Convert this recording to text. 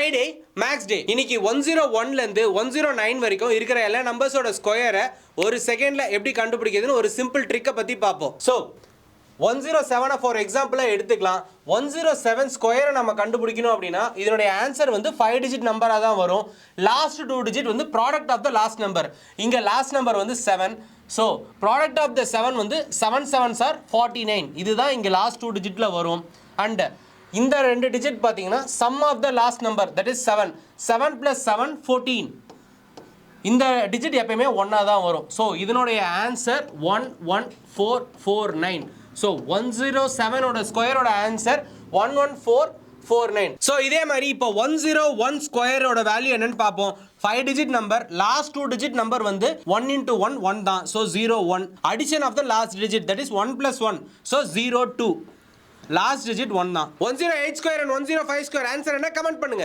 Friday maths டே. இன்னைக்கு 101லேருந்து 109 வரைக்கும் இருக்கிற எல்லா நம்பர்ஸோட ஸ்கொயரை ஒரு செகண்டில் எப்படி கண்டுபிடிக்கிறதுன்னு ஒரு சிம்பிள் ட்ரிக்கை பற்றி பார்ப்போம். ஸோ 107 ஃபார் எக்ஸாம்பிளாக எடுத்துக்கலாம். 107 ஸ்கொயரை நம்ம கண்டுபிடிக்கணும் அப்படின்னா இதனுடைய ஆன்சர் வந்து 5 டிஜிட் நம்பராக தான் வரும். லாஸ்ட் 2 டிஜிட் வந்து product of the last number. இங்கே லாஸ்ட் நம்பர் வந்து 7. ஸோ ப்ராடக்ட் ஆஃப் த 7 வந்து 7 7s are 49. இதுதான் இங்கே லாஸ்ட் 2 டிஜிட்டில் வரும். அண்ட் இந்த 2 டிஜிட் பார்த்தீங்கன்னா sum of the last number that is 7. 7 + 7 14. இந்த டிஜிட் எப்பயுமே 1 தான் வரும். ஸோ இதனுடைய ஆன்சர் 11449. ஸோ 107ஓட ஸ்கொயரோட ஆன்சர் 11449. ஸோ இதே மாதிரி இப்போ 101 ஸ்கொயரோட வேல்யூ என்னன்னு பார்ப்போம். 5 digit number, last 2 digit number வந்து 1 × 1 1 தான். So 01. Addition of the last digit that is 1 + 1. So 02. Last digit 1 தான். 108 ஸ்கொயர் அண்ட் 105 ஸ்கொயர் ஆன்சர் என்ன கமெண்ட் பண்ணுங்க.